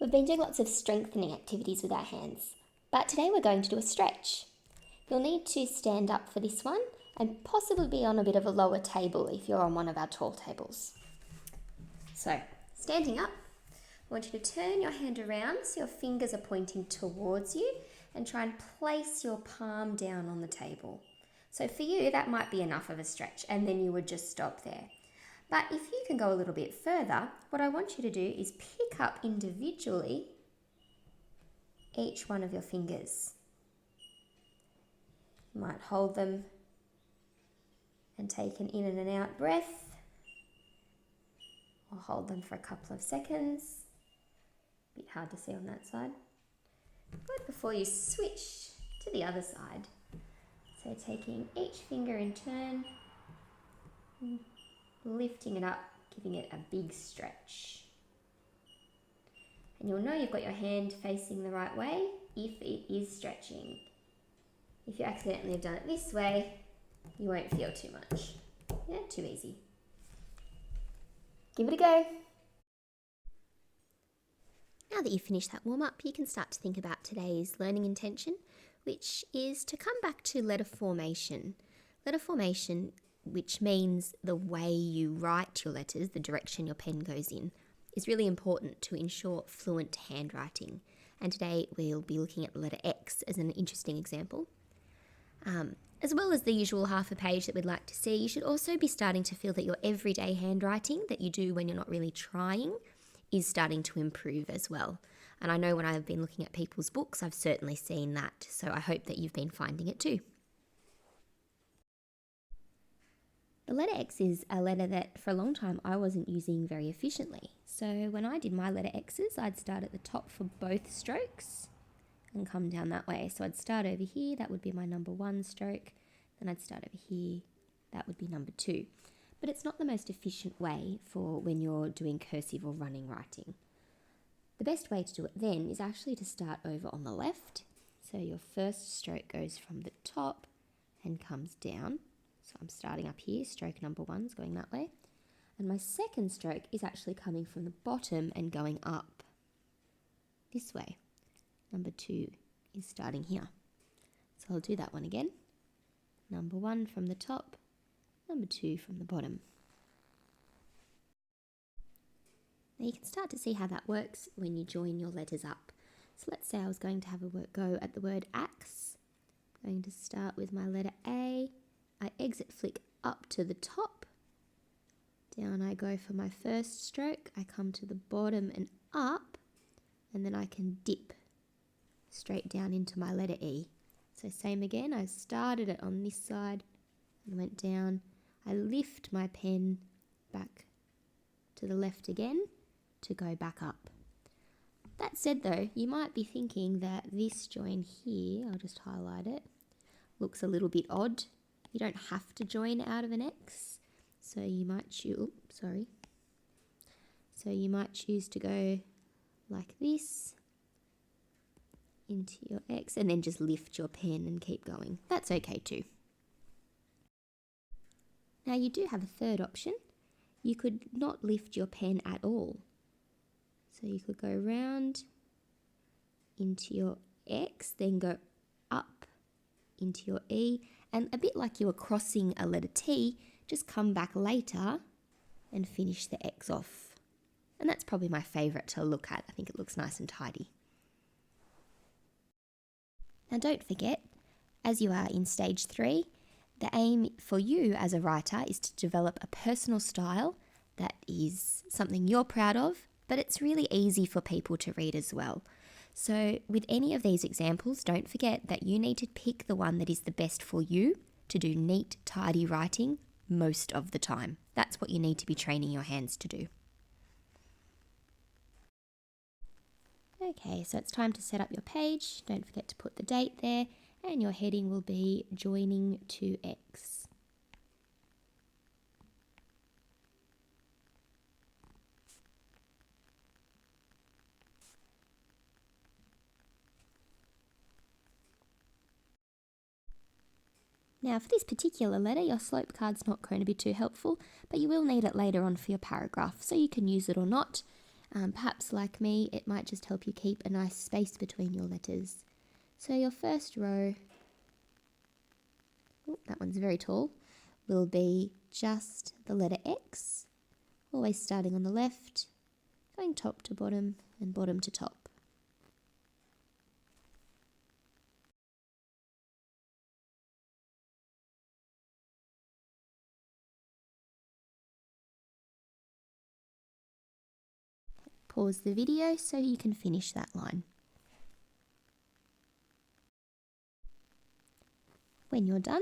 We've been doing lots of strengthening activities with our hands, but today we're going to do a stretch. You'll need to stand up for this one and possibly be on a bit of a lower table if you're on one of our tall tables. So, standing up, I want you to turn your hand around so your fingers are pointing towards you and try and place your palm down on the table. So for you, that might be enough of a stretch, and then you would just stop there. But if you can go a little bit further, what I want you to do is pick up individually each one of your fingers. You might hold them and take an in and an out breath, or hold them for a couple of seconds. A bit hard to see on that side. Good, before you switch to the other side. So taking each finger in turn, lifting it up, giving it a big stretch. And you'll know you've got your hand facing the right way if it is stretching. If you accidentally have done it this way, you won't feel too much. Yeah, too easy. Give it a go. Now that you've finished that warm-up, you can start to think about today's learning intention, which is to come back to letter formation. Letter formation, which means the way you write your letters, the direction your pen goes in, is really important to ensure fluent handwriting. And today we'll be looking at the letter X as an interesting example. As well as the usual half a page that we'd like to see, you should also be starting to feel that your everyday handwriting that you do when you're not really trying is starting to improve as well. And I know when I've been looking at people's books, I've certainly seen that. So I hope that you've been finding it too. The letter X is a letter that for a long time I wasn't using very efficiently. So when I did my letter X's, I'd start at the top for both strokes and come down that way. So I'd start over here, that would be my number 1 stroke. Then I'd start over here, that would be number 2. But it's not the most efficient way for when you're doing cursive or running writing. The best way to do it then is actually to start over on the left. So your first stroke goes from the top and comes down. So I'm starting up here, stroke number 1 is going that way. And my second stroke is actually coming from the bottom and going up this way. Number 2 is starting here. So I'll do that one again. Number 1 from the top, number 2 from the bottom. Now you can start to see how that works when you join your letters up. So let's say I was going to have a go at the word axe. I'm going to start with my letter A. I exit flick up to the top. Down I go for my first stroke. I come to the bottom and up, and then I can dip straight down into my letter E. So same again, I started it on this side and went down. I lift my pen back to the left again to go back up. That said though, you might be thinking that this join here, I'll just highlight it, looks a little bit odd. You don't have to join out of an X, so you might choose, So you might choose to go like this into your X and then just lift your pen and keep going. That's okay too. Now you do have a third option. You could not lift your pen at all. So you could go round into your X, then go up into your E, and a bit like you were crossing a letter T, just come back later and finish the X off. And that's probably my favourite to look at. I think it looks nice and tidy. Now don't forget, as you are in stage 3, the aim for you as a writer is to develop a personal style that is something you're proud of, but it's really easy for people to read as well. So with any of these examples, don't forget that you need to pick the one that is the best for you to do neat, tidy writing most of the time. That's what you need to be training your hands to do. Okay, so it's time to set up your page. Don't forget to put the date there, and your heading will be joining to X. Now for this particular letter, your slope card's not going to be too helpful, but you will need it later on for your paragraph, so you can use it or not. Perhaps like me, it might just help you keep a nice space between your letters. So your first row, that one's very tall, will be just the letter X, always starting on the left, going top to bottom and bottom to top. Pause the video so you can finish that line. When you're done,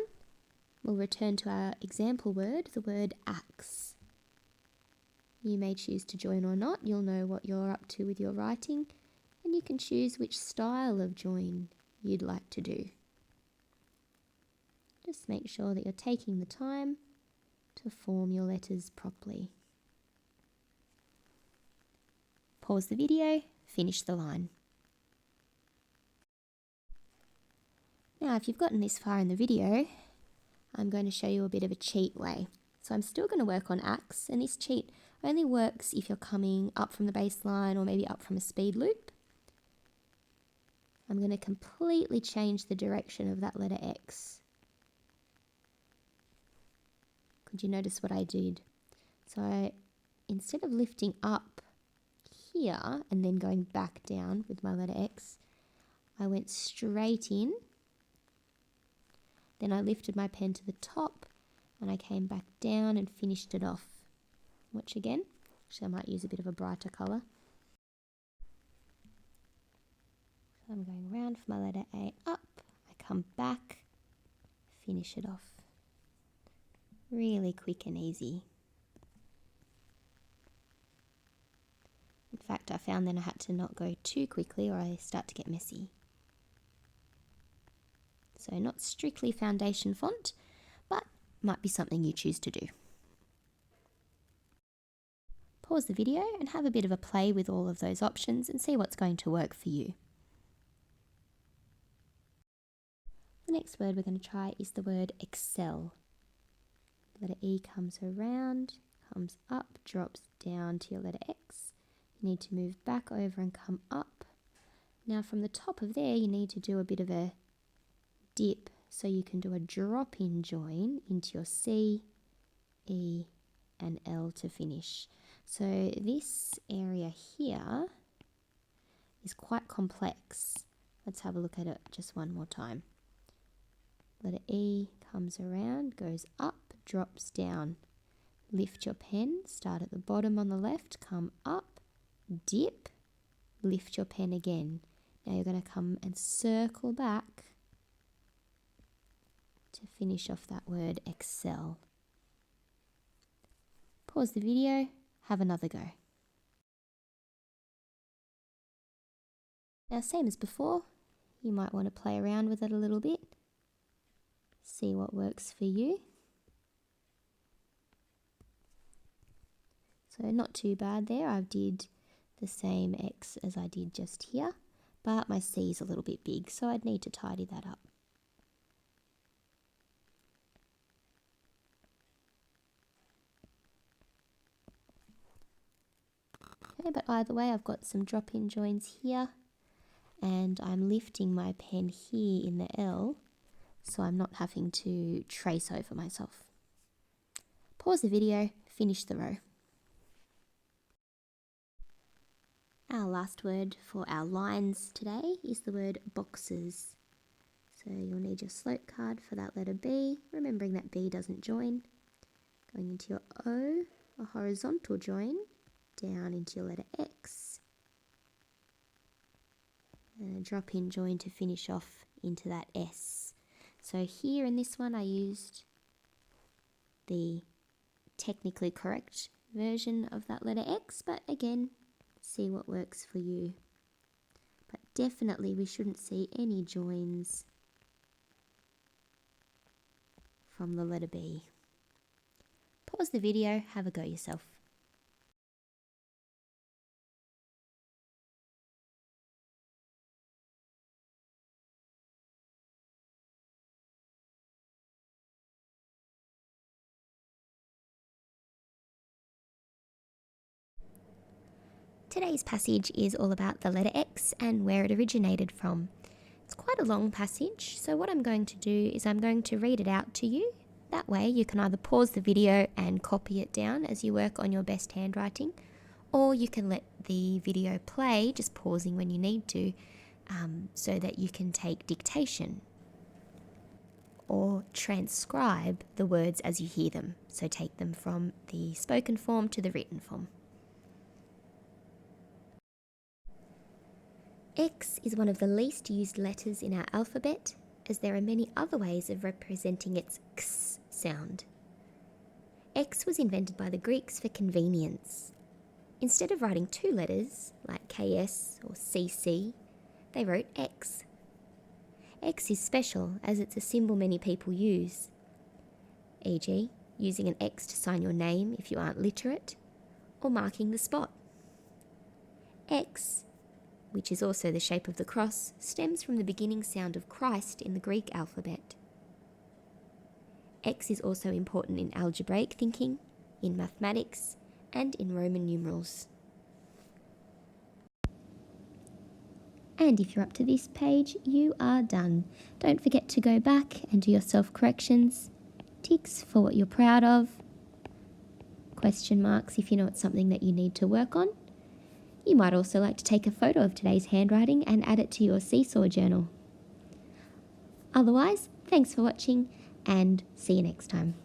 we'll return to our example word, the word axe. You may choose to join or not. You'll know what you're up to with your writing, and you can choose which style of join you'd like to do. Just make sure that you're taking the time to form your letters properly. Pause the video, finish the line. Now, if you've gotten this far in the video, I'm going to show you a bit of a cheat way. So I'm still going to work on axe, and this cheat only works if you're coming up from the baseline or maybe up from a speed loop. I'm going to completely change the direction of that letter X. Could you notice what I did? So instead of lifting up here and then going back down with my letter X, I went straight in. Then I lifted my pen to the top and I came back down and finished it off. Watch again. Actually, I might use a bit of a brighter colour. So I'm going round for my letter A up. I come back, finish it off. Really quick and easy. In fact, I found then I had to not go too quickly or I start to get messy. So not strictly foundation font, but might be something you choose to do. Pause the video and have a bit of a play with all of those options and see what's going to work for you. The next word we're going to try is the word excel. Letter E comes around, comes up, drops down to your letter X. You need to move back over and come up. Now from the top of there, you need to do a bit of a dip so you can do a drop-in join into your C, E and L to finish. So this area here is quite complex. Let's have a look at it just one more time. Letter E comes around, goes up, drops down. Lift your pen, start at the bottom on the left, come up, dip, lift your pen again. Now you're going to come and circle back to finish off that word excel. Pause the video, have another go. Now same as before, you might want to play around with it a little bit, see what works for you. So not too bad there, I did the same X as I did just here, but my C is a little bit big, so I'd need to tidy that up. Okay, but either way, I've got some drop-in joins here, and I'm lifting my pen here in the L, so I'm not having to trace over myself. Pause the video, finish the row. Our last word for our lines today is the word boxes. So you'll need your slope card for that letter B, remembering that B doesn't join. Going into your O, a horizontal join, down into your letter X. And a drop-in join to finish off into that S. So here in this one I used the technically correct version of that letter X, but again, see what works for you. But definitely we shouldn't see any joins from the letter B. Pause the video, have a go yourself. Today's passage is all about the letter X and where it originated from. It's quite a long passage, so what I'm going to do is I'm going to read it out to you. That way you can either pause the video and copy it down as you work on your best handwriting, or you can let the video play, just pausing when you need to, so that you can take dictation or transcribe the words as you hear them. So take them from the spoken form to the written form. X is one of the least used letters in our alphabet, as there are many other ways of representing its x sound. X was invented by the Greeks for convenience. Instead of writing two letters, like KS or CC, they wrote X. X is special as it's a symbol many people use, e.g., using an X to sign your name if you aren't literate, or marking the spot. X, which is also the shape of the cross, stems from the beginning sound of Christ in the Greek alphabet. X is also important in algebraic thinking, in mathematics, and in Roman numerals. And if you're up to this page, you are done. Don't forget to go back and do your self-corrections, ticks for what you're proud of, question marks if you know it's something that you need to work on. You might also like to take a photo of today's handwriting and add it to your Seesaw journal. Otherwise, thanks for watching and see you next time.